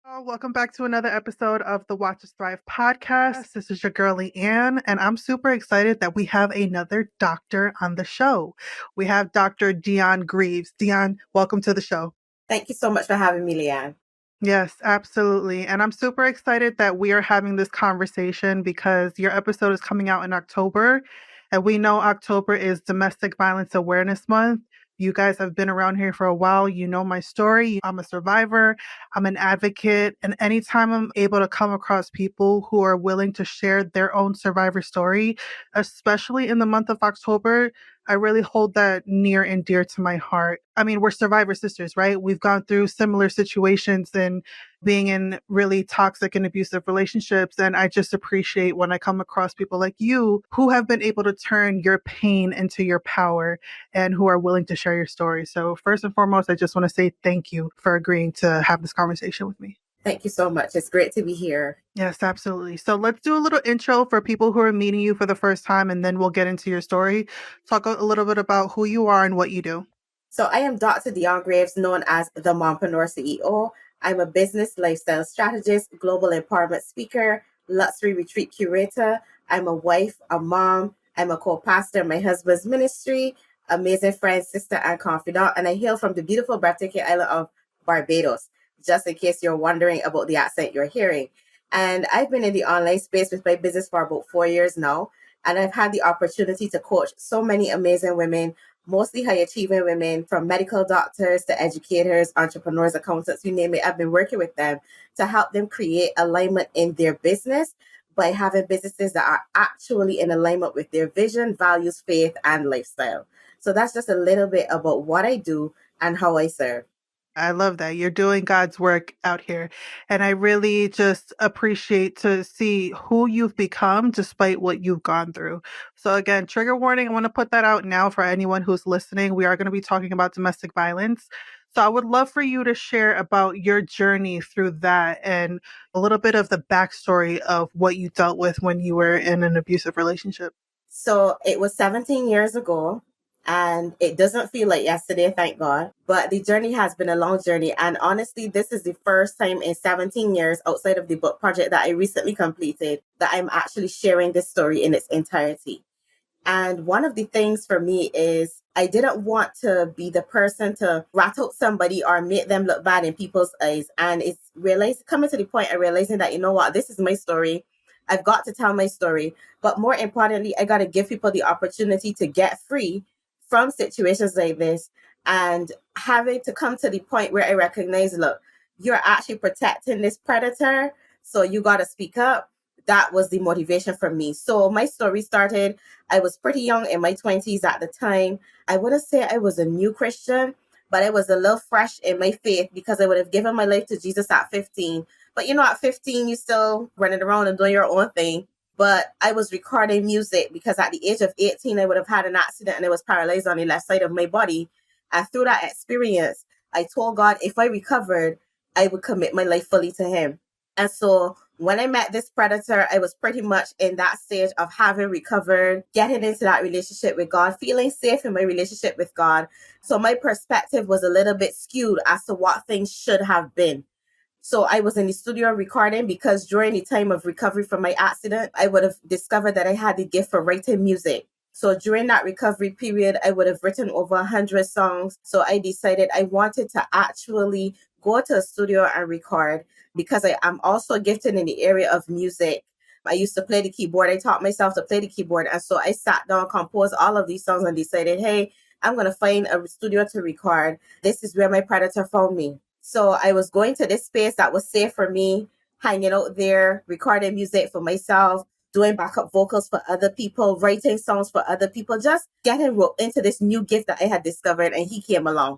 Welcome back to another episode of the Watch Us Thrive podcast. This is your girlie Ann, and I'm super excited that we have another doctor on the show. We have Dr. Dionne Greaves. Dionne, welcome to the show. Thank you so much for having me, Leanne. Yes, absolutely. And I'm super excited that we are having this conversation because your episode is coming out in October. And we know October is Domestic Violence Awareness Month. You guys have been around here for a while. You know my story. I'm a survivor. I'm an advocate. And anytime I'm able to come across people who are willing to share their own survivor story, especially in the month of October, I really hold that near and dear to my heart. I mean, we're survivor sisters, right? We've gone through similar situations and being in really toxic and abusive relationships. And I just appreciate when I come across people like you who have been able to turn your pain into your power and who are willing to share your story. So first and foremost, I just want to say thank you for agreeing to have this conversation with me. Thank you so much. It's great to be here. Yes, absolutely. So let's do a little intro for people who are meeting you for the first time, and then we'll get into your story. Talk a little bit about who you are and what you do. So I am Dr. Dionne Greaves, known as the Mompreneur CEO. I'm a business lifestyle strategist, global empowerment speaker, luxury retreat curator. I'm a wife, a mom. I'm a co-pastor in my husband's ministry, amazing friend, sister, and confidant. And I hail from the beautiful, breathtaking island of Barbados, just in case you're wondering about the accent you're hearing. And I've been in the online space with my business for about 4 years now. And I've had the opportunity to coach so many amazing women, mostly high achieving women, from medical doctors to educators, entrepreneurs, accountants, you name it. I've been working with them to help them create alignment in their business by having businesses that are actually in alignment with their vision, values, faith, and lifestyle. So that's just a little bit about what I do and how I serve. I love that. You're doing God's work out here. And I really just appreciate to see who you've become despite what you've gone through. So again, trigger warning, I want to put that out now for anyone who's listening. We are going to be talking about domestic violence. So I would love for you to share about your journey through that and a little bit of the backstory of what you dealt with when you were in an abusive relationship. So it was 17 years ago, and it doesn't feel like yesterday, thank God. But the journey has been a long journey. And honestly, this is the first time in 17 years outside of the book project that I recently completed that I'm actually sharing this story in its entirety. And one of the things for me is I didn't want to be the person to rat out somebody or make them look bad in people's eyes. And it's coming to the point of realizing that, you know what, this is my story. I've got to tell my story. But more importantly, I got to give people the opportunity to get free from situations like this, and having to come to the point where I recognize, look, you're actually protecting this predator. So you got to speak up. That was the motivation for me. So my story started, I was pretty young, in my 20s at the time. I wouldn't say I was a new Christian, but I was a little fresh in my faith because I would have given my life to Jesus at 15. But at 15, you still running around and doing your own thing. But I was recording music because at the age of 18, I would have had an accident and I was paralyzed on the left side of my body. And through that experience, I told God if I recovered, I would commit my life fully to Him. And so when I met this predator, I was pretty much in that stage of having recovered, getting into that relationship with God, feeling safe in my relationship with God. So my perspective was a little bit skewed as to what things should have been. So I was in the studio recording because during the time of recovery from my accident, I would have discovered that I had the gift for writing music. So during that recovery period, I would have written over 100 songs. So I decided I wanted to actually go to a studio and record because I am also gifted in the area of music. I used to play the keyboard. I taught myself to play the keyboard. And so I sat down, composed all of these songs and decided, hey, I'm going to find a studio to record. This is where my predator found me. So I was going to this space that was safe for me, hanging out there, recording music for myself, doing backup vocals for other people, writing songs for other people, just getting roped into this new gift that I had discovered. And he came along.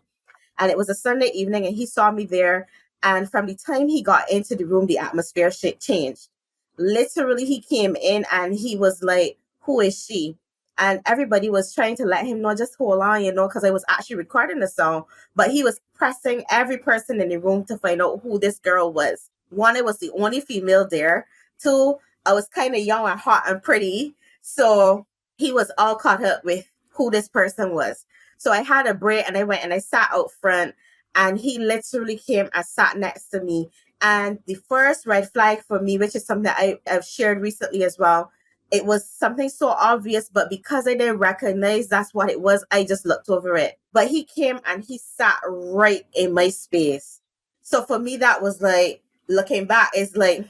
And it was a Sunday evening and he saw me there. And from the time he got into the room, the atmosphere changed. Literally, he came in and he was like, who is she? And everybody was trying to let him know, just hold on, because I was actually recording the song. But he was pressing every person in the room to find out who this girl was. One, I was the only female there. Two, I was kind of young and hot and pretty. So he was all caught up with who this person was. So I had a break and I went and I sat out front, and he literally came and sat next to me And the first red flag for me, which is something that I've shared recently as well, it was something so obvious, but because I didn't recognize that's what it was, I just looked over it. But he came and he sat right in my space. So for me, that was like, looking back, it's like,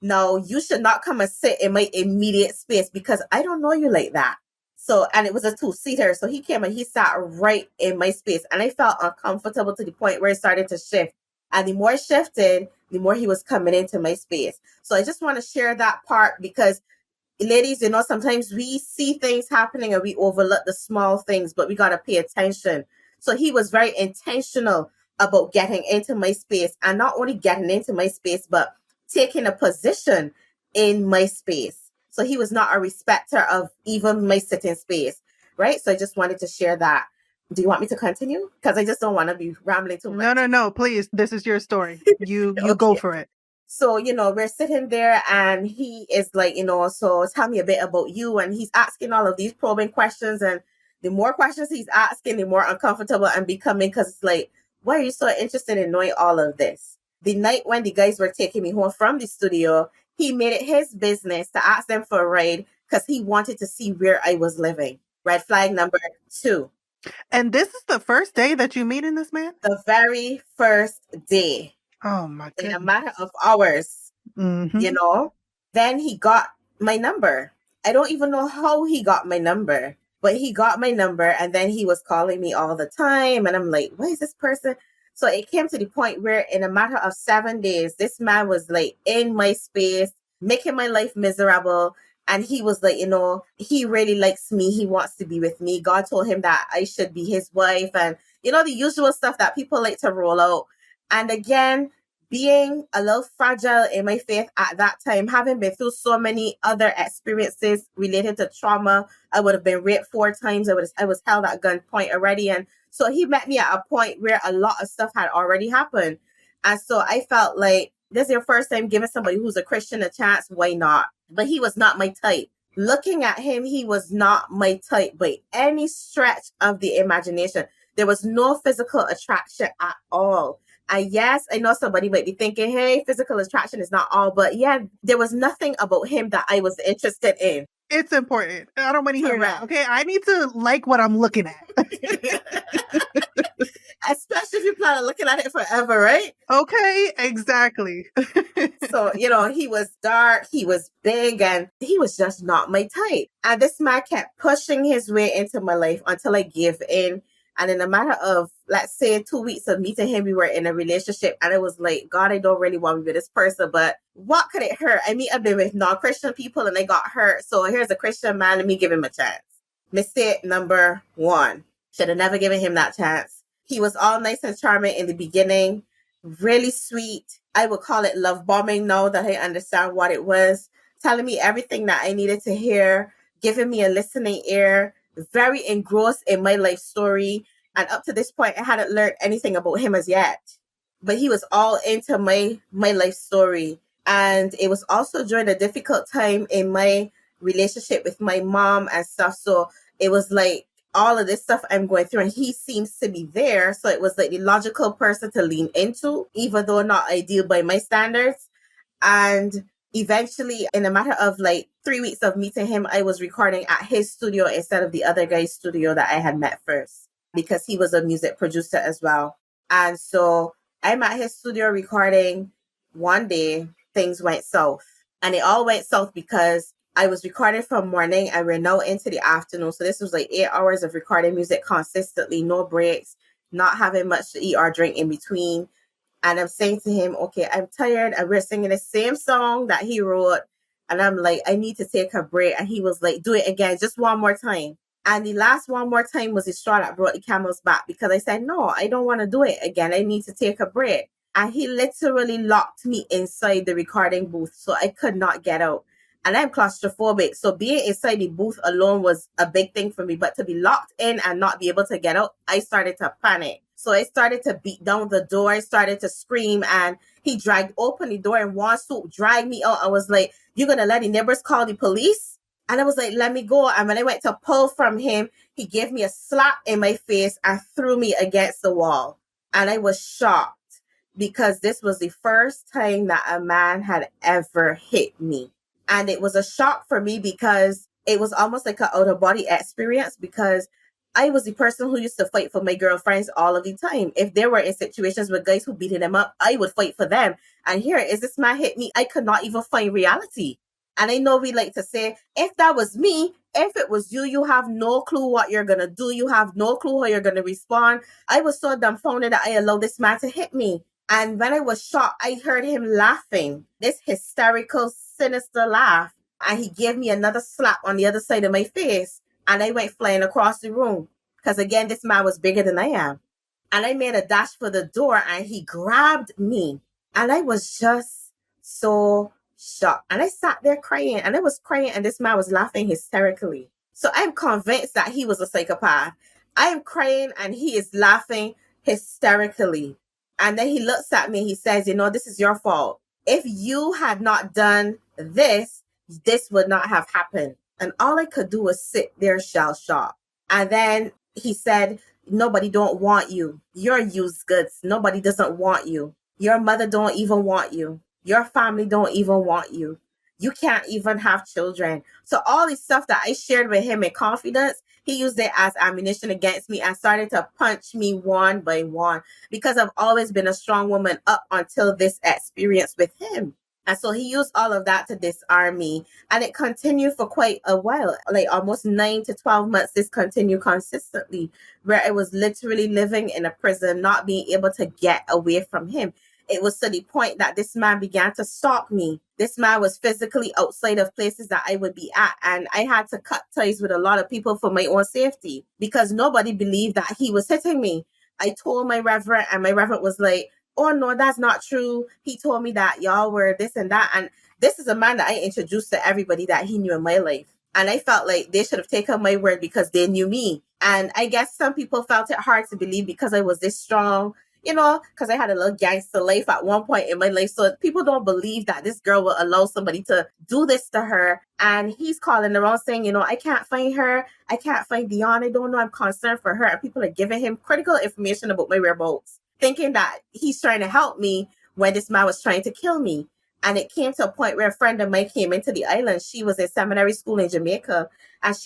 no, you should not come and sit in my immediate space because I don't know you like that. So, and it was a two-seater. So he came and he sat right in my space. And I felt uncomfortable to the point where it started to shift. And the more it shifted, the more he was coming into my space. So I just want to share that part because ladies, sometimes we see things happening and we overlook the small things, but we got to pay attention. So he was very intentional about getting into my space, and not only getting into my space, but taking a position in my space. So he was not a respecter of even my sitting space, right? So I just wanted to share that. Do you want me to continue? Because I just don't want to be rambling too much. No, please. This is your story. You go Okay. for it. So, we're sitting there and he is like, so tell me a bit about you. And he's asking all of these probing questions. And the more questions he's asking, the more uncomfortable I'm becoming, because it's like, why are you so interested in knowing all of this? The night when the guys were taking me home from the studio, he made it his business to ask them for a ride because he wanted to see where I was living. Red flag number 2. And this is the first day that you meeting this man? The very first day. Oh my In a goodness. matter of hours. Mm-hmm. Then he got my number. I don't even know how he got my number, but he got my number and then he was calling me all the time. And I'm like, what is this person? So it came to the point where in a matter of 7 days, this man was like in my space, making my life miserable. And he was like, he really likes me. He wants to be with me. God told him that I should be his wife. And, the usual stuff that people like to roll out. And again, being a little fragile in my faith at that time, having been through so many other experiences related to trauma. I would have been raped 4 times. I was held at gunpoint already. And so he met me at a point where a lot of stuff had already happened. And so I felt like, this is your first time giving somebody who's a Christian a chance. Why not? But he was not my type. Looking at him, he was not my type by any stretch of the imagination. There was no physical attraction at all. And yes, I know somebody might be thinking, hey, physical attraction is not all, but yeah, there was nothing about him that I was interested in. It's important. I don't want to hear that. Correct. Okay. I need to like what I'm looking at. Especially if you plan on looking at it forever, right? Okay, exactly. So, he was dark, he was big, and he was just not my type. And this man kept pushing his way into my life until I gave in. And in a matter of, let's say, 2 weeks of meeting him, we were in a relationship. And I was like, God, I don't really want to be with this person, but what could it hurt? I mean, I've been with non-Christian people and I got hurt. So here's a Christian man, let me give him a chance. Mistake number 1. Should have never given him that chance. He was all nice and charming in the beginning, really sweet. I would call it love bombing now that I understand what it was. Telling me everything that I needed to hear, giving me a listening ear, very engrossed in my life story. And up to this point, I hadn't learned anything about him as yet. But he was all into my life story. And it was also during a difficult time in my relationship with my mom and stuff. So it was like all of this stuff I'm going through, and he seems to be there. So it was like the logical person to lean into, even though not ideal by my standards. And eventually, in a matter of like 3 weeks of meeting him, I was recording at his studio instead of the other guy's studio that I had met first, because he was a music producer as well. And so I'm at his studio recording. One day, things went south. And it all went south because I was recording from morning and we're now into the afternoon. So this was like 8 hours of recording music consistently, no breaks, not having much to eat or drink in between. And I'm saying to him, okay, I'm tired. And we're singing the same song that he wrote. And I'm like, I need to take a break. And he was like, do it again, just one more time. And the last one more time was the straw that brought the camel's back, because I said, no, I don't want to do it again. I need to take a break. And he literally locked me inside the recording booth so I could not get out. And I'm claustrophobic. So being inside the booth alone was a big thing for me. But to be locked in and not be able to get out, I started to panic. So I started to beat down the door. I started to scream, and he dragged open the door and one swoop dragged me out. I was like, you're going to let the neighbors call the police? And I was like, let me go. And when I went to pull from him, he gave me a slap in my face and threw me against the wall. And I was shocked because this was the first time that a man had ever hit me. And it was a shock for me because it was almost like an out of body experience, because I was the person who used to fight for my girlfriends all of the time. If they were in situations with guys who beating them up, I would fight for them. And here is this man hit me. I could not even find reality. And I know we like to say, if that was me, if it was you, you have no clue what you're going to do. You have no clue how you're going to respond. I was so dumbfounded that I allowed this man to hit me. And when I was shocked, I heard him laughing, this hysterical, sinister laugh. And he gave me another slap on the other side of my face. And I went flying across the room. Because again, this man was bigger than I am. And I made a dash for the door and he grabbed me. And I was just so shocked. And I sat there crying, and I was crying, and this man was laughing hysterically. So I'm convinced that he was a psychopath. I am crying and he is laughing hysterically. And then he looks at me, he says, this is your fault. If you had not done this, this would not have happened. And all I could do was sit there shell shocked. And then he said, nobody don't want you. You're used goods. Nobody doesn't want you. Your mother don't even want you. Your family don't even want you. You can't even have children. So all this stuff that I shared with him in confidence, he used it as ammunition against me and started to punch me one by one, because I've always been a strong woman up until this experience with him. And so he used all of that to disarm me. And it continued for quite a while, like almost 9 to 12 months. This continued consistently, where I was literally living in a prison, not being able to get away from him. It was to the point that this man began to stalk me. This man was physically outside of places that I would be at. And I had to cut ties with a lot of people for my own safety, because nobody believed that he was hitting me. I told my reverend, and my reverend was like, oh, no, that's not true. He told me that y'all were this and that. And this is a man that I introduced to everybody that he knew in my life. And I felt like they should have taken my word because they knew me. And I guess some people felt it hard to believe because I was this strong, because I had a little gangster life at one point in my life. So people don't believe that this girl will allow somebody to do this to her. And he's calling around saying, I can't find her. I can't find Dionne. I don't know. I'm concerned for her. And people are giving him critical information about my whereabouts, thinking that he's trying to help me when this man was trying to kill me. And it came to a point where a friend of mine came into the island. She was in seminary school in Jamaica, and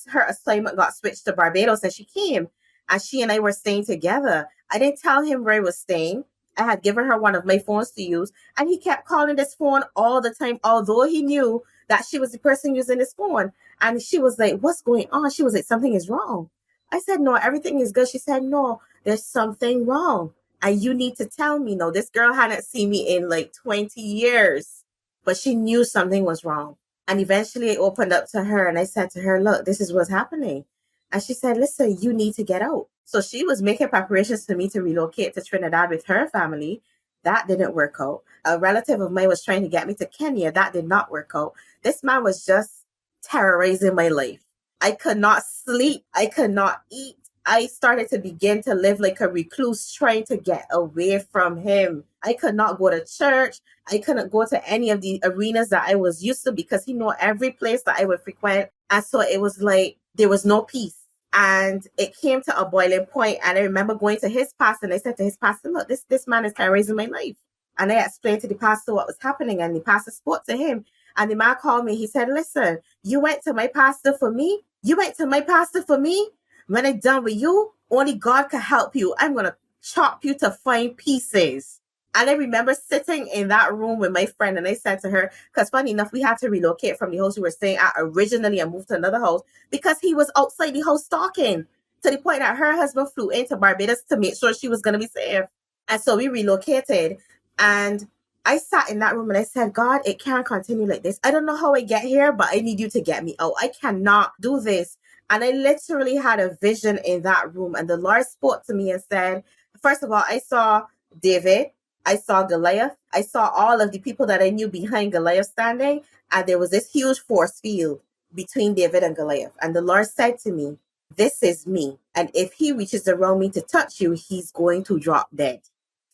her assignment got switched to Barbados, and she came. And she and I were staying together. I didn't tell him where I was staying. I had given her one of my phones to use, and he kept calling this phone all the time, although he knew that she was the person using this phone. And she was like, what's going on? She was like, something is wrong. I said, no, everything is good. She said, no, there's something wrong. And you need to tell me. No, this girl hadn't seen me in like 20 years, but she knew something was wrong. And eventually I opened up to her and I said to her, look, this is what's happening. And she said, listen, you need to get out. So she was making preparations for me to relocate to Trinidad with her family. That didn't work out. A relative of mine was trying to get me to Kenya. That did not work out. This man was just terrorizing my life. I could not sleep. I could not eat. I started to begin to live like a recluse, trying to get away from him. I could not go to church. I couldn't go to any of the arenas that I was used to, because he knew every place that I would frequent. And so it was like there was no peace. And it came to a boiling point. And I remember going to his pastor, and I said to his pastor, look, this man is terrorizing my life. And I explained to the pastor what was happening, and the pastor spoke to him. And the man called me. He said, listen, you went to my pastor for me? You went to my pastor for me? When I'm done with you, only God can help you. I'm going to chop you to fine pieces. And I remember sitting in that room with my friend, and I said to her, because funny enough, we had to relocate from the house we were staying at originally and move to another house because he was outside the house stalking, to the point that her husband flew into Barbados to make sure she was going to be safe. And so we relocated, and I sat in that room and I said, God, it can't continue like this. I don't know how I get here, but I need you to get me out. I cannot do this. And I literally had a vision in that room. And the Lord spoke to me and said, first of all, I saw David. I saw Goliath. I saw all of the people that I knew behind Goliath standing. And there was this huge force field between David and Goliath. And the Lord said to me, this is me. And if he reaches around me to touch you, he's going to drop dead.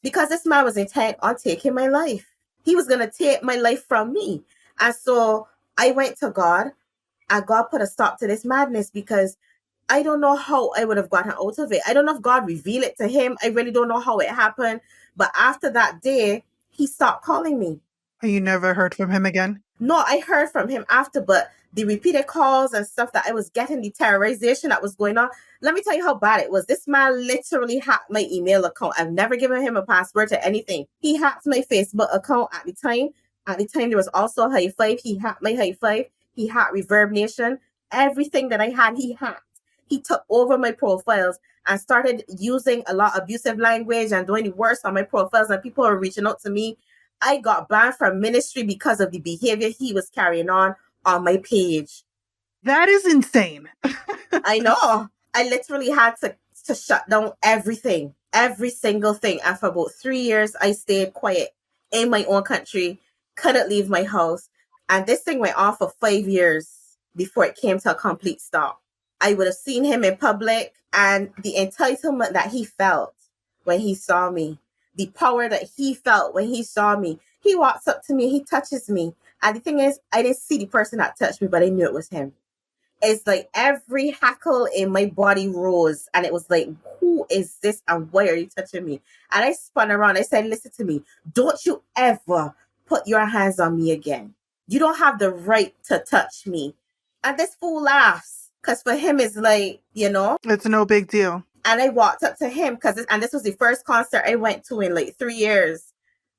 Because this man was intent on taking my life. He was going to take my life from me. And so I went to God. And God put a stop to this madness, because I don't know how I would have gotten out of it. I don't know if God revealed it to him. I really don't know how it happened. But after that day, he stopped calling me. You never heard from him again? No, I heard from him after, but the repeated calls and stuff that I was getting, the terrorization that was going on. Let me tell you how bad it was. This man literally hacked my email account. I've never given him a password to anything. He hacked my Facebook account at the time. At the time, there was also High Five. He hacked my High Five. He hacked Reverb Nation. Everything that I had, he hacked. He took over my profiles and started using a lot of abusive language and doing the worst on my profiles. And people were reaching out to me. I got banned from ministry because of the behavior he was carrying on my page. That is insane. I know. I literally had to shut down everything, every single thing. And for about 3 years, I stayed quiet in my own country, couldn't leave my house. And this thing went on for 5 years before it came to a complete stop. I would have seen him in public, and the entitlement that he felt when he saw me, the power that he felt when he saw me. He walks up to me, he touches me. And the thing is, I didn't see the person that touched me, but I knew it was him. It's like every hackle in my body rose. And it was like, who is this and why are you touching me? And I spun around. I said, listen to me. Don't you ever put your hands on me again. You don't have the right to touch me. And this fool laughs. Because for him, it's like, It's no big deal. And I walked up to him and this was the first concert I went to in like 3 years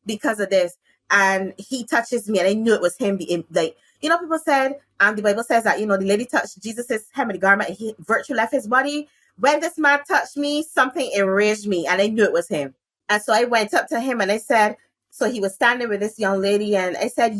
because of this. And he touches me and I knew it was him. People said, the Bible says that, the lady touched Jesus' hem of the garment and he virtue left his body. When this man touched me, something enraged me and I knew it was him. And so I went up to him and I said, so he was standing with this young lady and I said,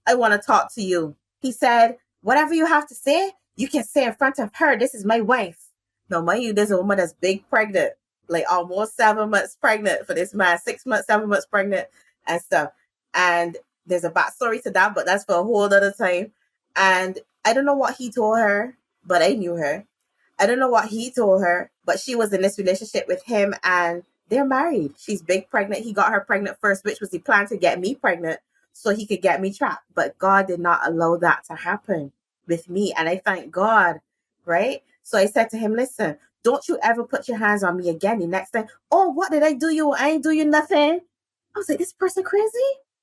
I want to talk to you. He said, whatever you have to say, you can say in front of her, this is my wife. No, mind you, there's a woman that's big pregnant, like almost 7 months pregnant for this man, 6 months, 7 months pregnant and stuff. And there's a backstory to that, but that's for a whole other time. And I don't know what he told her, but I knew her. I don't know what he told her, but she was in this relationship with him and they're married. She's big pregnant. He got her pregnant first, which was the plan to get me pregnant so he could get me trapped. But God did not allow that to happen with me. And I thank God, right? So I said to him, listen, don't you ever put your hands on me again. The next time, oh, what did I do you? I ain't do you nothing. I was like, this person crazy?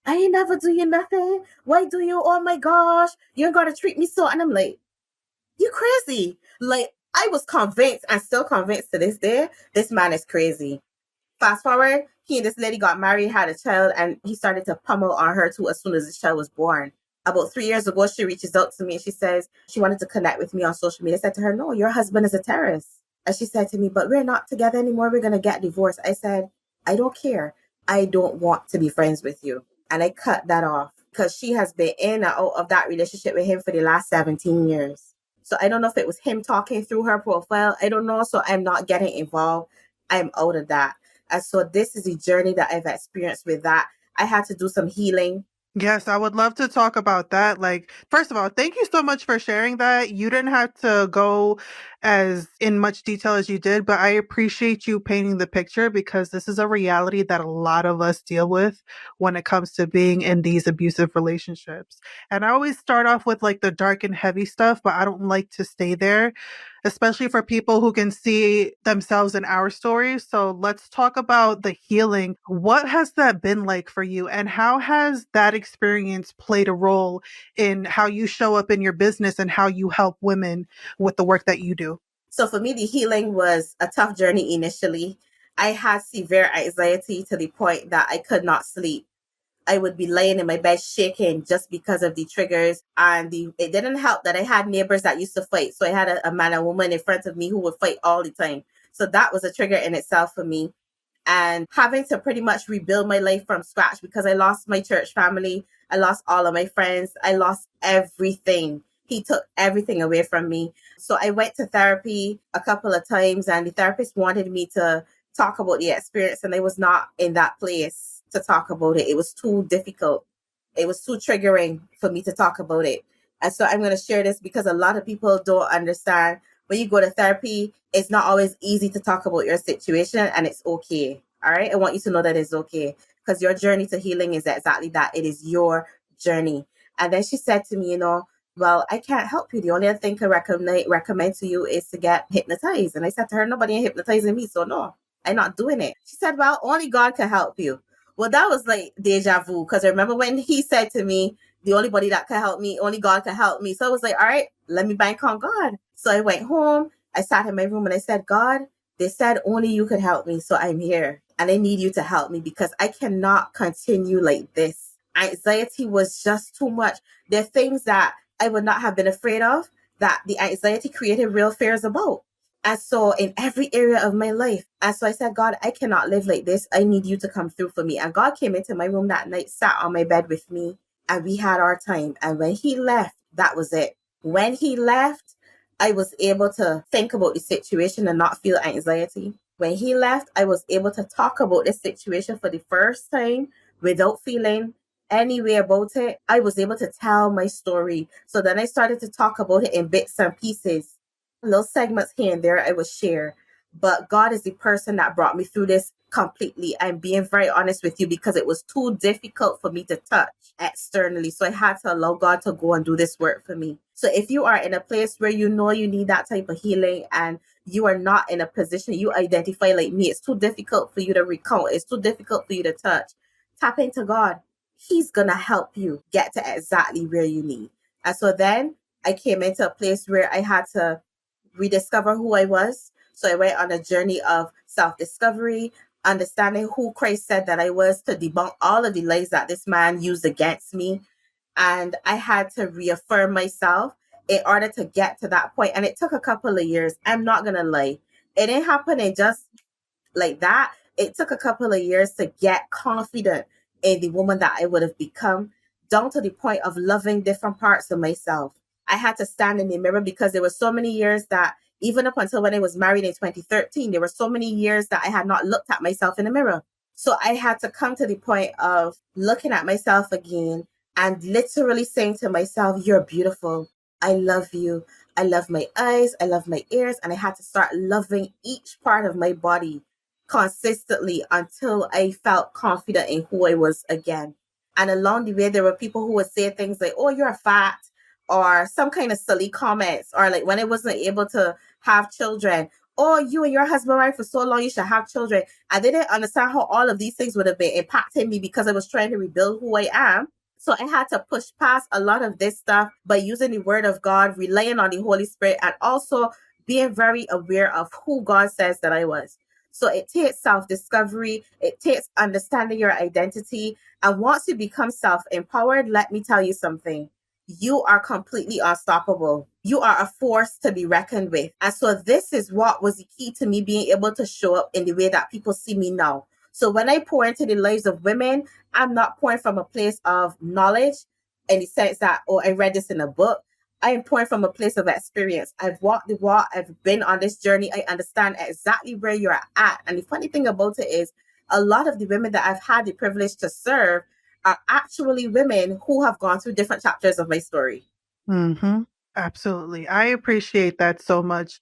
I ain't never do you nothing. Why do you? Oh my gosh, you're going to treat me so. And I'm like, you crazy. Like, I was convinced and still convinced to this day, this man is crazy. Fast forward, he and this lady got married, had a child, and he started to pummel on her too as soon as the child was born. About 3 years ago, she reaches out to me and she says she wanted to connect with me on social media. I said to her, no, your husband is a terrorist. And she said to me, but we're not together anymore. We're going to get divorced. I said, I don't care. I don't want to be friends with you. And I cut that off because she has been in and out of that relationship with him for the last 17 years. So I don't know if it was him talking through her profile. I don't know. So I'm not getting involved. I'm out of that. And so this is a journey that I've experienced with that. I had to do some healing. Yes, I would love to talk about that. Like, first of all, thank you so much for sharing that. You didn't have to go as in much detail as you did, but I appreciate you painting the picture because this is a reality that a lot of us deal with when it comes to being in these abusive relationships. And I always start off with like the dark and heavy stuff, but I don't like to stay there, especially for people who can see themselves in our stories. So let's talk about the healing. What has that been like for you? And how has that experience played a role in how you show up in your business and how you help women with the work that you do? So for me, the healing was a tough journey initially. I had severe anxiety to the point that I could not sleep. I would be laying in my bed shaking just because of the triggers. And it didn't help that I had neighbors that used to fight. So I had a man and woman in front of me who would fight all the time. So that was a trigger in itself for me. And having to pretty much rebuild my life from scratch because I lost my church family. I lost all of my friends. I lost everything. He took everything away from me. So I went to therapy a couple of times and the therapist wanted me to talk about the experience. And I was not in that place to talk about it. It was too difficult. It was too triggering for me to talk about it. And so I'm going to share this because a lot of people don't understand when you go to therapy, it's not always easy to talk about your situation and it's okay. All right. I want you to know that it's okay because your journey to healing is exactly that. It is your journey. And then she said to me, well, I can't help you. The only thing I recommend to you is to get hypnotized. And I said to her, nobody ain't hypnotizing me, so no, I'm not doing it. She said, well, only God can help you. Well, that was like deja vu, because I remember when he said to me, the only body that can help me, only God can help me. So I was like, all right, let me bank on God. So I went home, I sat in my room and I said, God, they said only you could help me. So I'm here and I need you to help me because I cannot continue like this. Anxiety was just too much. There are things that I would not have been afraid of that the anxiety created real fears about. And so in every area of my life. And so I said, God, I cannot live like this. I need you to come through for me. And God came into my room that night, sat on my bed with me, and we had our time. And when he left, that was it. When he left, I was able to think about the situation and not feel anxiety. When he left, I was able to talk about this situation for the first time without feeling any way about it. I was able to tell my story. So then I started to talk about it in bits and pieces, little segments here and there I would share. But God is the person that brought me through this completely. I'm being very honest with you because it was too difficult for me to touch externally. So I had to allow God to go and do this work for me. So if you are in a place where you know you need that type of healing and you are not in a position you identify like me, it's too difficult for you to recount, it's too difficult for you to touch, tap into God. He's gonna help you get to exactly where you need. And so then I came into a place where I had to rediscover who I was. So I went on a journey of self-discovery, understanding who Christ said that I was, to debunk all of the lies that this man used against me. And I had to reaffirm myself in order to get to that point. And it took a couple of years. I'm not going to lie. It didn't happen in just like that. It took a couple of years to get confident in the woman that I would have become, down to the point of loving different parts of myself. I had to stand in the mirror because there were so many years that, even up until when I was married in 2013, there were so many years that I had not looked at myself in the mirror. So I had to come to the point of looking at myself again and literally saying to myself, you're beautiful. I love you. I love my eyes. I love my ears. And I had to start loving each part of my body consistently until I felt confident in who I was again. And along the way, there were people who would say things like, oh, you're fat, or some kind of silly comments, or like when I wasn't able to have children, oh, you and your husband married for so long, you should have children. I didn't understand how all of these things would have been impacting me because I was trying to rebuild who I am. So I had to push past a lot of this stuff by using the word of God, relying on the Holy Spirit, and also being very aware of who God says that I was. So it takes self-discovery. It takes understanding your identity. And once you become self-empowered, let me tell you something. You are completely unstoppable. You are a force to be reckoned with. And so this is what was the key to me being able to show up in the way that people see me now. So when I pour into the lives of women, I'm not pouring from a place of knowledge in the sense that, oh, I read this in a book. I am pouring from a place of experience. I've walked the walk. I've been on this journey. I understand exactly where you're at. And the funny thing about it is a lot of the women that I've had the privilege to serve are actually women who have gone through different chapters of my story. Mm-hmm. Absolutely. I appreciate that so much.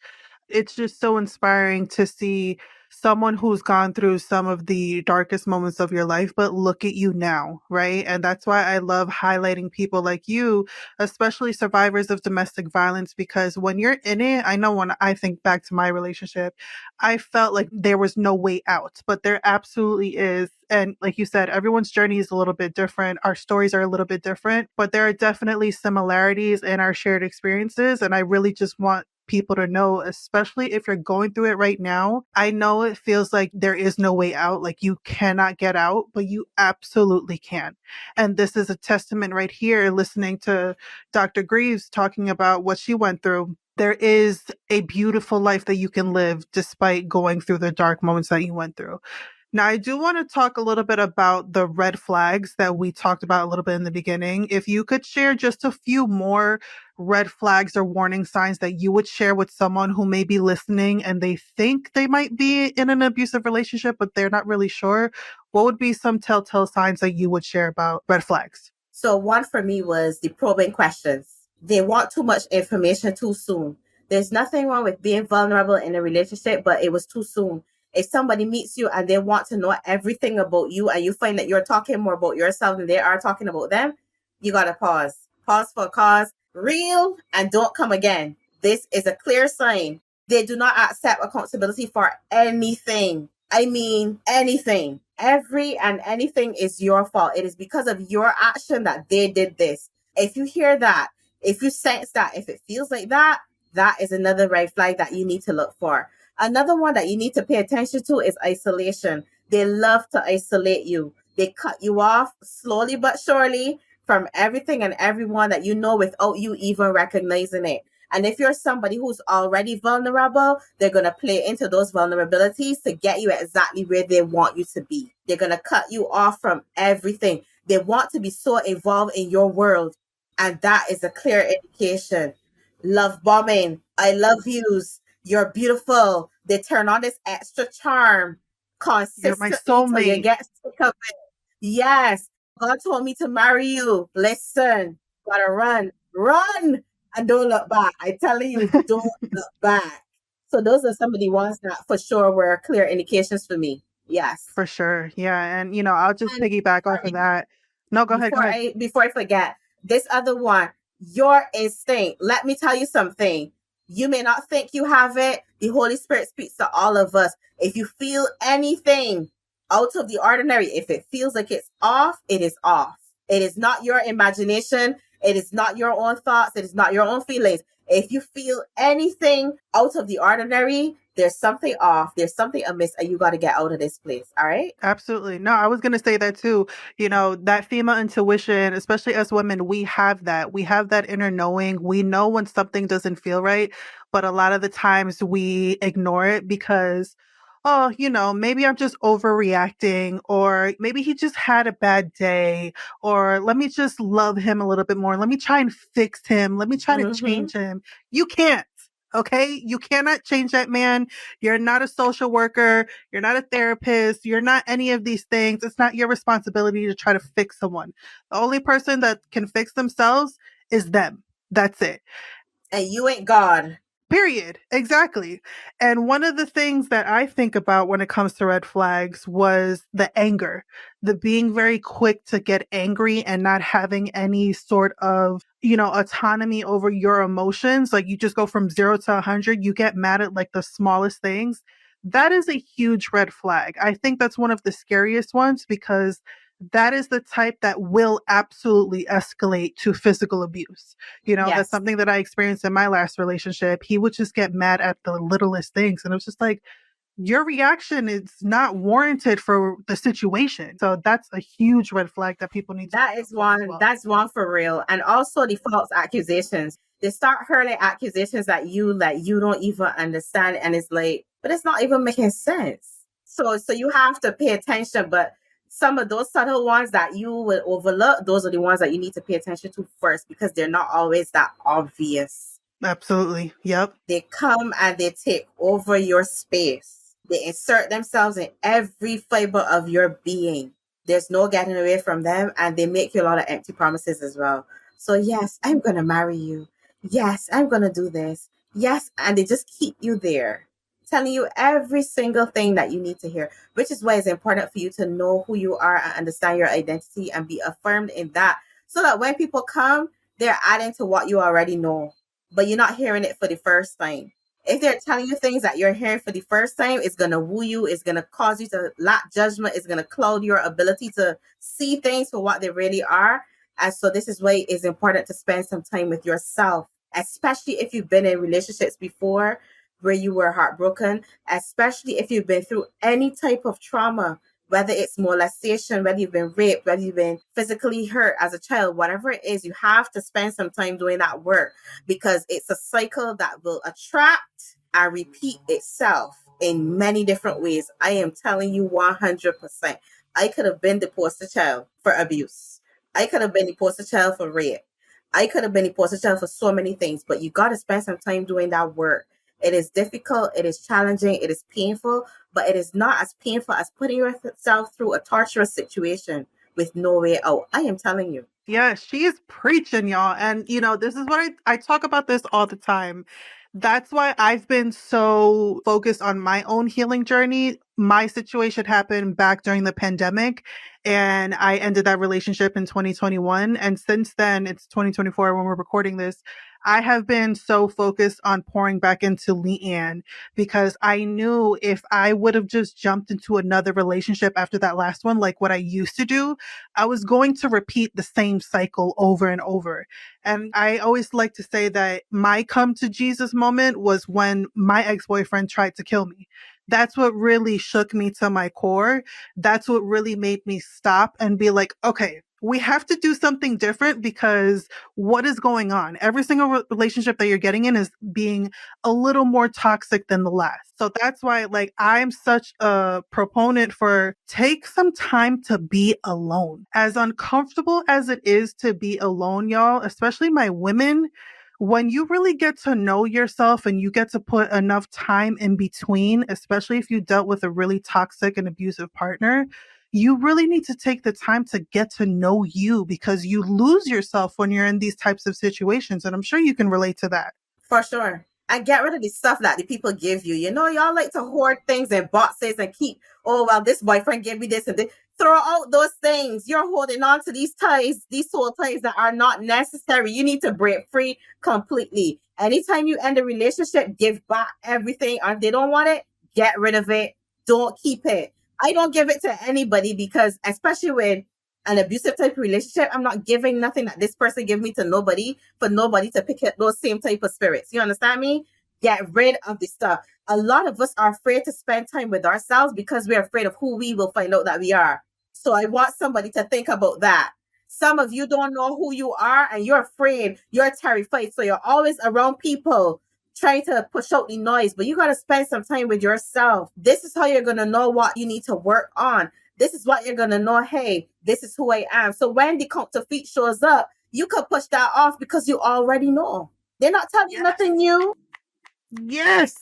It's just so inspiring to see someone who's gone through some of the darkest moments of your life, but look at you now, right? And that's why I love highlighting people like you, especially survivors of domestic violence, because when you're in it, I know when I think back to my relationship, I felt like there was no way out, but there absolutely is. And like you said, everyone's journey is a little bit different. Our stories are a little bit different, but there are definitely similarities in our shared experiences. And I really just want people to know, especially if you're going through it right now. I know it feels like there is no way out, like you cannot get out, but you absolutely can. And this is a testament right here, listening to Dr. Greaves talking about what she went through. There is a beautiful life that you can live despite going through the dark moments that you went through. Now, I do want to talk a little bit about the red flags that we talked about a little bit in the beginning. If you could share just a few more red flags or warning signs that you would share with someone who may be listening and they think they might be in an abusive relationship, but they're not really sure, what would be some telltale signs that you would share about red flags? So one for me was the probing questions. They want too much information too soon. There's nothing wrong with being vulnerable in a relationship, but it was too soon. If somebody meets you and they want to know everything about you and you find that you're talking more about yourself than they are talking about them, you got to pause. Pause for a cause reel, and don't come again. This is a clear sign. They do not accept accountability for anything. I mean, anything. Every and anything is your fault. It is because of your action that they did this. If you hear that, if you sense that, if it feels like that, that is another red flag that you need to look for. Another one that you need to pay attention to is isolation. They love to isolate you. They cut you off slowly but surely from everything and everyone that you know without you even recognizing it. And if you're somebody who's already vulnerable, they're going to play into those vulnerabilities to get you exactly where they want you to be. They're going to cut you off from everything. They want to be so involved in your world. And that is a clear indication. Love bombing. I love yous. You're beautiful. They turn on this extra charm You're my consistently till you soulmate. get sick of it. Yes. God told me to marry you. Listen, gotta run, and don't look back. I telling you, don't look back. So those are some of the ones that for sure were clear indications for me. Yes. For sure. Yeah. And, I'll just And piggyback off of that. No, go ahead. Go ahead. before I forget, this other one, your instinct. Let me tell you something. You may not think you have it. The Holy Spirit speaks to all of us. If you feel anything out of the ordinary, if it feels like it's off, it is off. It is not your imagination. It is not your own thoughts. It is not your own feelings. If you feel anything out of the ordinary, there's something off. There's something amiss, and you got to get out of this place. All right. Absolutely. No, I was going to say that too. That female intuition, especially as women, we have that. We have that inner knowing. We know when something doesn't feel right, but a lot of the times we ignore it because, oh, maybe I'm just overreacting, or maybe he just had a bad day, or let me just love him a little bit more. Let me try and fix him. Let me try to Mm-hmm. change him. You can't. Okay. You cannot change that man. You're not a social worker. You're not a therapist. You're not any of these things. It's not your responsibility to try to fix someone. The only person that can fix themselves is them. That's it. And you ain't God. Period. Exactly. And one of the things that I think about when it comes to red flags was the anger, the being very quick to get angry and not having any sort of, autonomy over your emotions. Like you just go from 0 to 100, you get mad at like the smallest things. That is a huge red flag. I think that's one of the scariest ones because that is the type that will absolutely escalate to physical abuse. That's Yes. something that I experienced in my last relationship. He would just get mad at the littlest things. And it was just like, your reaction is not warranted for the situation. So that's a huge red flag that people need to look That out is for as one. well. That's one for real. And also the false accusations. They start hurling accusations at you that you don't even understand, and it's like, but it's not even making sense. So you have to pay attention. But some of those subtle ones that you will overlook, those are the ones that you need to pay attention to first because they're not always that obvious. Absolutely. Yep. They come and they take over your space. They insert themselves in every fiber of your being. There's no getting away from them, and they make you a lot of empty promises as well. So, yes, I'm going to marry you. Yes, I'm going to do this. Yes, and they just keep you there, telling you every single thing that you need to hear, which is why it's important for you to know who you are and understand your identity and be affirmed in that so that when people come, they're adding to what you already know, but you're not hearing it for the first time. If they're telling you things that you're hearing for the first time, it's going to woo you. It's going to cause you to lack judgment. It's going to cloud your ability to see things for what they really are. And so this is why it's important to spend some time with yourself, especially if you've been in relationships before where you were heartbroken, especially if you've been through any type of trauma, whether it's molestation, whether you've been raped, whether you've been physically hurt as a child, whatever it is, you have to spend some time doing that work because it's a cycle that will attract and repeat itself in many different ways. I am telling you 100%. I could have been the poster child for abuse. I could have been the poster child for rape. I could have been the poster child for so many things, but you got to spend some time doing that work. It is difficult, it is challenging, it is painful, but it is not as painful as putting yourself through a torturous situation with no way out. I am telling you. Yeah, she is preaching, y'all. And, this is what I talk about this all the time. That's why I've been so focused on my own healing journey, my situation happened back during the pandemic, and I ended that relationship in 2021. And since then, it's 2024 when we're recording this. I have been so focused on pouring back into Leanne because I knew if I would have just jumped into another relationship after that last one, like what I used to do, I was going to repeat the same cycle over and over. And I always like to say that my come to Jesus moment was when my ex boyfriend tried to kill me. That's what really shook me to my core. That's what really made me stop and be like, okay, we have to do something different because what is going on? Every single relationship that you're getting in is being a little more toxic than the last. So that's why, like, I'm such a proponent for take some time to be alone. As uncomfortable as it is to be alone, y'all, especially my women, when you really get to know yourself and you get to put enough time in between, especially if you dealt with a really toxic and abusive partner, you really need to take the time to get to know you because you lose yourself when you're in these types of situations. And I'm sure you can relate to that. For sure. And get rid of the stuff that the people give you. You know, y'all like to hoard things in boxes and keep, oh, well, this boyfriend gave me this and this. Throw out those things. You're holding on to these ties, these soul ties that are not necessary. You need to break free completely. Anytime you end a relationship, give back everything. If they don't want it, get rid of it. Don't keep it. I don't give it to anybody because, especially with an abusive type of relationship, I'm not giving nothing that this person gave me to nobody for nobody to pick up those same type of spirits. You understand me? Get rid of the stuff. A lot of us are afraid to spend time with ourselves because we're afraid of who we will find out that we are. So I want somebody to think about that. Some of you don't know who you are and you're afraid, you're terrified. So you're always around people trying to push out the noise, but you got to spend some time with yourself. This is how you're going to know what you need to work on. This is what you're going to know. Hey, this is who I am. So when the counterfeit shows up, you can push that off because you already know. They're not telling you nothing new. Yes.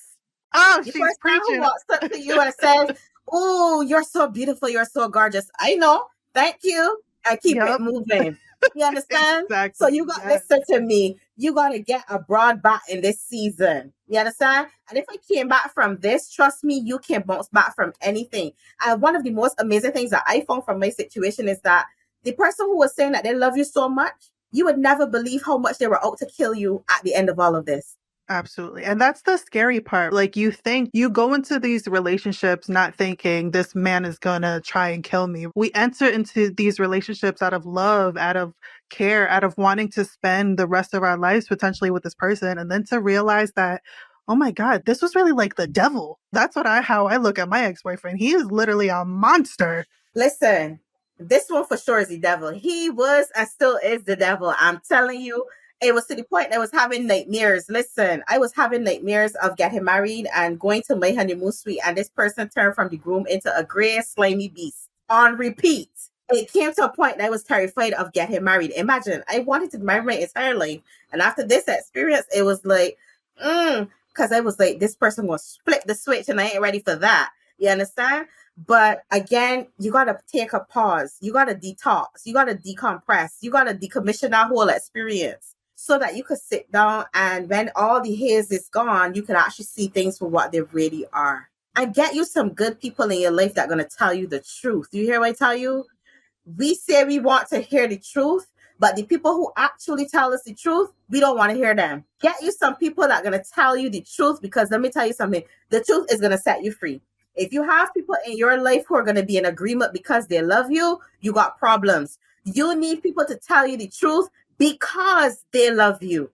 Oh, The she's person who preaching. walks up to you and says, oh, you're so beautiful. You're so gorgeous. I know. Thank you. And keep it Yep. moving. You understand? So Exactly. you got to Yes. listen to me. You got to get a broad back in this season. You understand? And if I came back from this, trust me, you can bounce back from anything. And one of the most amazing things that I found from my situation is that the person who was saying that they love you so much, you would never believe how much they were out to kill you at the end of all of this. Absolutely. And that's the scary part. Like you think you go into these relationships not thinking this man is going to try and kill me. We enter into these relationships out of love, out of care, out of wanting to spend the rest of our lives potentially with this person. And then to realize that, oh my God, this was really like the devil. That's how I look at my ex-boyfriend. He is literally a monster. Listen, this one for sure is the devil. He was and still is the devil. I'm telling you, it was to the point that I was having nightmares. Listen, I was having nightmares of getting married and going to my honeymoon suite, and this person turned from the groom into a gray, slimy beast on repeat. It came to a point that I was terrified of getting married. Imagine, I wanted to marry my entire life. And after this experience, it was like, because I was like, this person will split the switch and I ain't ready for that. You understand? But again, you got to take a pause. You got to detox. You got to decompress. You got to decommission that whole experience so that you could sit down and when all the haze is gone, you can actually see things for what they really are. And get you some good people in your life that are going to tell you the truth. You hear what I tell you? We say we want to hear the truth, but the people who actually tell us the truth, we don't want to hear them. Get you some people that are going to tell you the truth because let me tell you something. The truth is going to set you free. If you have people in your life who are going to be in agreement because they love you, you got problems. You need people to tell you the truth because they love you.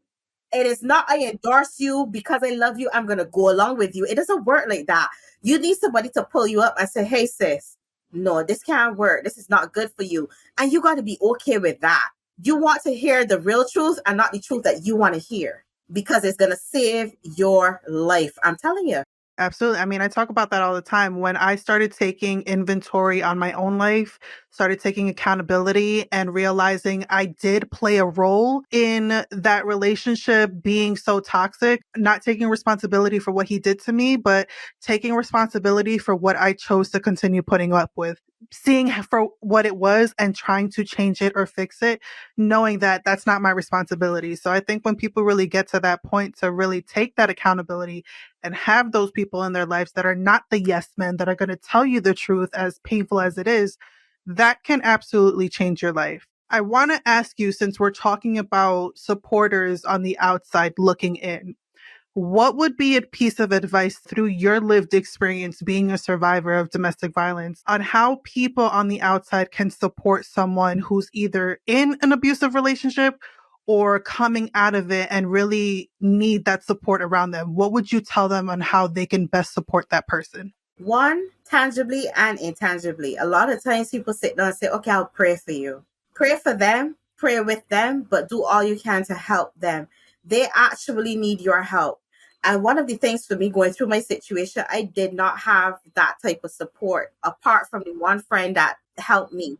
It is not, I endorse you because I love you, I'm going to go along with you. It doesn't work like that. You need somebody to pull you up and say, hey, sis, no, this can't work. This is not good for you. And you got to be okay with that. You want to hear the real truth and not the truth that you want to hear because it's going to save your life. I'm telling you. Absolutely. I mean, I talk about that all the time. When I started taking inventory on my own life, started taking accountability and realizing I did play a role in that relationship being so toxic, not taking responsibility for what he did to me, but taking responsibility for what I chose to continue putting up with, seeing for what it was and trying to change it or fix it, knowing that that's not my responsibility. So I think when people really get to that point to really take that accountability and have those people in their lives that are not the yes men that are going to tell you the truth, as painful as it is, that can absolutely change your life. I want to ask you, since we're talking about supporters on the outside looking in, what would be a piece of advice through your lived experience being a survivor of domestic violence on how people on the outside can support someone who's either in an abusive relationship or coming out of it and really need that support around them? What would you tell them on how they can best support that person? One, tangibly and intangibly. A lot of times people sit down and say, okay, I'll pray for you. Pray for them, pray with them, but do all you can to help them. They actually need your help. And one of the things for me going through my situation, I did not have that type of support apart from the one friend that helped me.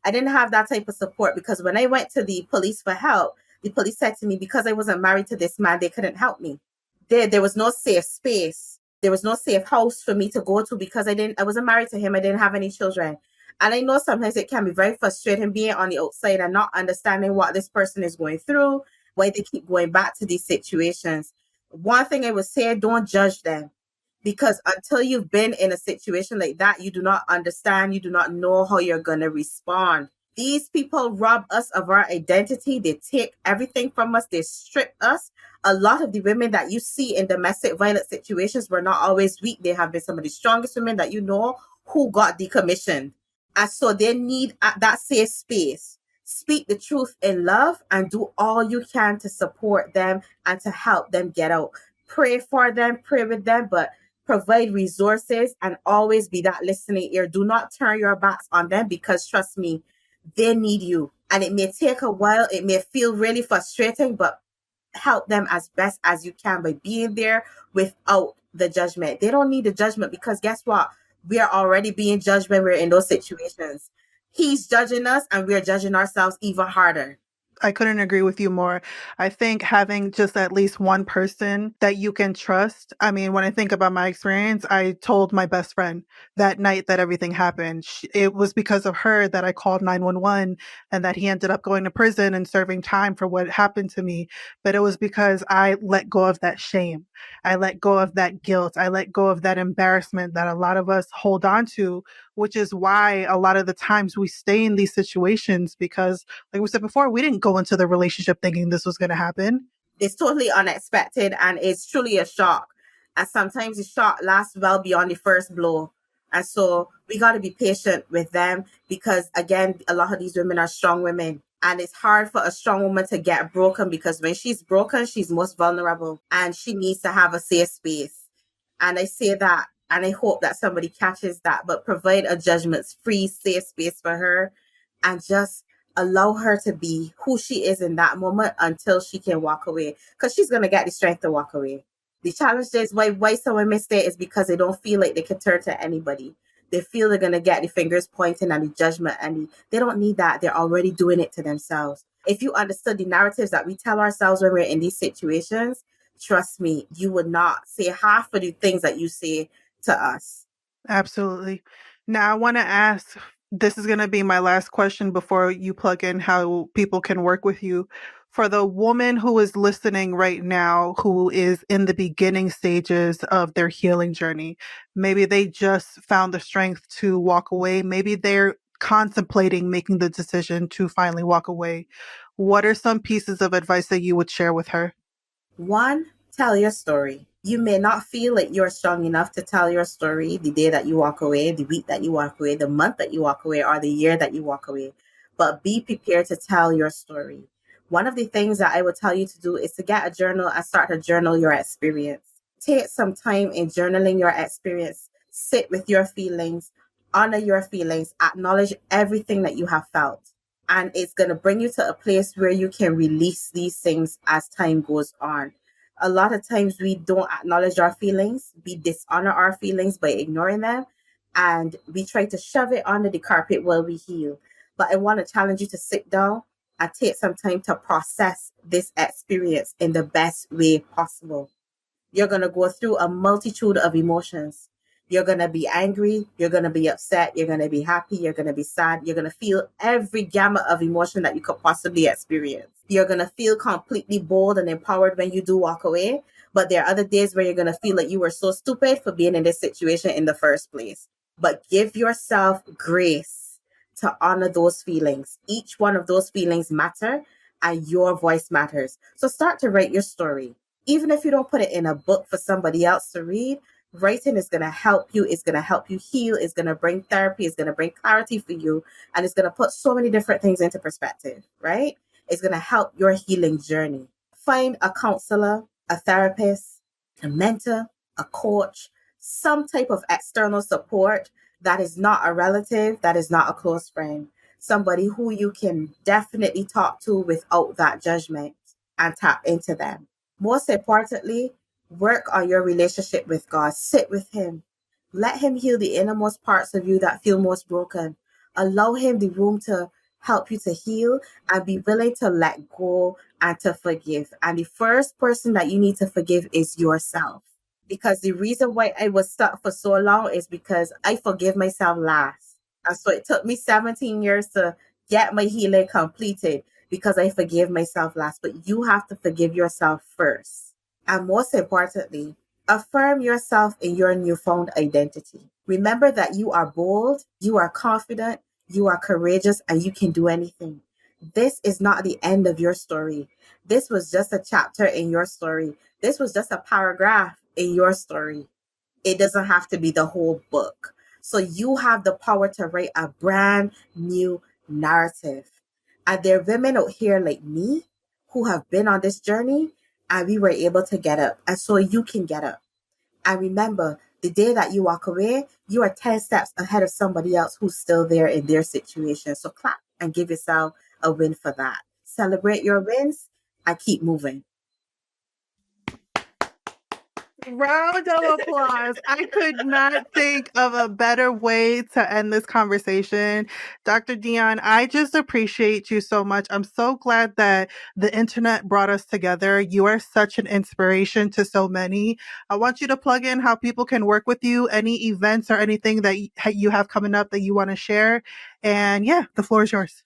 I didn't have that type of support because when I went to the police for help, the police said to me, because I wasn't married to this man, they couldn't help me. There was no safe space. There was no safe house for me to go to because I wasn't married to him. I didn't have any children. And I know sometimes it can be very frustrating being on the outside and not understanding what this person is going through, why they keep going back to these situations. One thing I would say, don't judge them, because until you've been in a situation like that, you do not understand, you do not know how you're going to respond. These people rob us of our identity. They take everything from us. They strip us. A lot of the women that you see in domestic violence situations were not always weak. They have been some of the strongest women that you know who got decommissioned. And so they need that safe space. Speak the truth in love and do all you can to support them and to help them get out. Pray for them, pray with them, but provide resources and always be that listening ear. Do not turn your backs on them, because trust me, they need you. And it may take a while. It may feel really frustrating, but help them as best as you can by being there without the judgment. They don't need the judgment, because guess what? We are already being judged when we're in those situations. He's judging us and we're judging ourselves even harder. I couldn't agree with you more. I think having just at least one person that you can trust. I mean, when I think about my experience, I told my best friend that night that everything happened. It was because of her that I called 911 and that he ended up going to prison and serving time for what happened to me. But it was because I let go of that shame. I let go of that guilt. I let go of that embarrassment that a lot of us hold on to, which is why a lot of the times we stay in these situations because, like we said before, we didn't go into the relationship thinking this was going to happen. It's totally unexpected and it's truly a shock. And sometimes the shock lasts well beyond the first blow. And so we got to be patient with them, because, again, a lot of these women are strong women. And it's hard for a strong woman to get broken, because when she's broken, she's most vulnerable and she needs to have a safe space. And I say that and I hope that somebody catches that, but provide a judgment-free, safe space for her and just allow her to be who she is in that moment until she can walk away, because she's going to get the strength to walk away. The challenge is why someone missed it is because they don't feel like they can turn to anybody. They feel they're going to get the fingers pointing and the judgment, and they don't need that. They're already doing it to themselves. If you understood the narratives that we tell ourselves when we're in these situations, trust me, you would not say half of the things that you say to us. Absolutely. Now, I want to ask, this is going to be my last question before you plug in how people can work with you. For the woman who is listening right now, who is in the beginning stages of their healing journey, maybe they just found the strength to walk away. Maybe they're contemplating making the decision to finally walk away. What are some pieces of advice that you would share with her? One, tell your story. You may not feel like you're strong enough to tell your story the day that you walk away, the week that you walk away, the month that you walk away, or the year that you walk away. But be prepared to tell your story. One of the things that I would tell you to do is to get a journal and start to journal your experience. Take some time in journaling your experience. Sit with your feelings, honor your feelings, acknowledge everything that you have felt. And it's going to bring you to a place where you can release these things as time goes on. A lot of times we don't acknowledge our feelings, we dishonor our feelings by ignoring them. and we try to shove it under the carpet while we heal. But I want to challenge you to sit down and take some time to process this experience in the best way possible. You're going to go through a multitude of emotions. You're going to be angry. You're going to be upset. You're going to be happy. You're going to be sad. You're going to feel every gamut of emotion that you could possibly experience. You're going to feel completely bold and empowered when you do walk away. But there are other days where you're going to feel like you were so stupid for being in this situation in the first place. But give yourself grace to honor those feelings. Each one of those feelings matter and your voice matters. So start to write your story. Even if you don't put it in a book for somebody else to read, writing is going to help you. It's going to help you heal. It's going to bring therapy. It's going to bring clarity for you. And it's going to put so many different things into perspective, right? It's going to help your healing journey. Find a counselor, a therapist, a mentor, a coach, some type of external support that is not a relative, that is not a close friend, somebody who you can definitely talk to without that judgment and tap into them. Most importantly, work on your relationship with God. Sit with Him. Let Him heal the innermost parts of you that feel most broken. Allow Him the room to help you to heal and be willing to let go and to forgive. And the first person that you need to forgive is yourself. Because the reason why I was stuck for so long is because I forgive myself last. And so it took me 17 years to get my healing completed because I forgave myself last. But you have to forgive yourself first. And most importantly, affirm yourself in your newfound identity. Remember that you are bold, you are confident, you are courageous, and you can do anything. This is not the end of your story. This was just a chapter in your story. This was just a paragraph in your story. It doesn't have to be the whole book. So you have the power to write a brand new narrative. And there are women out here like me who have been on this journey and we were able to get up. And so you can get up. And remember, the day that you walk away, you are 10 steps ahead of somebody else who's still there in their situation. So clap and give yourself a win for that. Celebrate your wins and keep moving. Round of applause. I could not think of a better way to end this conversation. Dr. Dionne, I just appreciate you so much. I'm so glad that the internet brought us together. You are such an inspiration to so many. I want you to plug in how people can work with you, any events or anything that you have coming up that you want to share. And yeah, the floor is yours.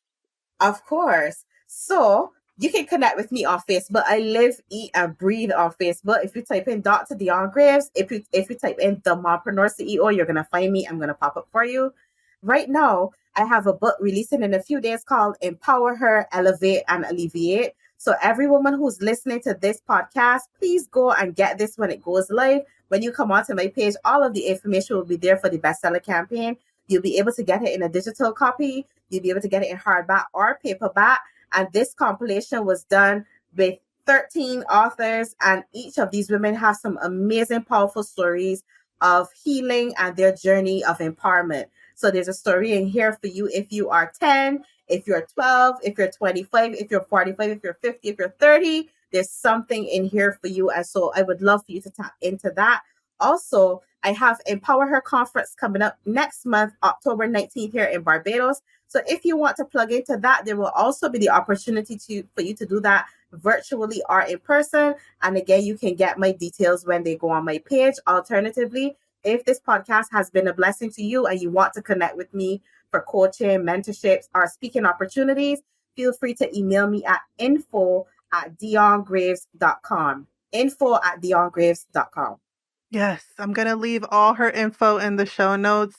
Of course. So you can connect with me on Facebook. I live, eat, and breathe on Facebook. If you type in Dr. Dionne Greaves, if you type in the Mompreneur CEO, you're gonna find me. I'm gonna pop up for you. Right now, I have a book releasing in a few days called Empower Her, Elevate, and Alleviate. So every woman who's listening to this podcast, please go and get this when it goes live. When you come onto my page, all of the information will be there for the bestseller campaign. You'll be able to get it in a digital copy. You'll be able to get it in hardback or paperback. And this compilation was done with 13 authors, and each of these women have some amazing, powerful stories of healing and their journey of empowerment. So there's a story in here for you if you are 10, if you're 12, if you're 25, if you're 45, if you're 50, if you're 30, there's something in here for you. And so I would love for you to tap into that. Also, I have Empower Her Conference coming up next month, October 19th here in Barbados. So if you want to plug into that, there will also be the opportunity for you to do that virtually or in person. And again, you can get my details when they go on my page. Alternatively, if this podcast has been a blessing to you and you want to connect with me for coaching, mentorships, or speaking opportunities, feel free to email me at info@dionnegraves.com. info@dionnegraves.com. Yes, I'm going to leave all her info in the show notes.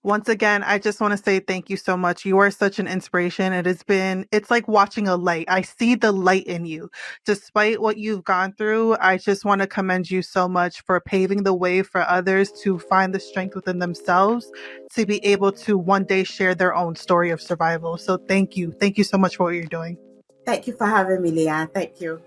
Once again, I just want to say thank you so much. You are such an inspiration. It's like watching a light. I see the light in you. Despite what you've gone through, I just want to commend you so much for paving the way for others to find the strength within themselves to be able to one day share their own story of survival. So thank you. Thank you so much for what you're doing. Thank you for having me, Leanne. Thank you.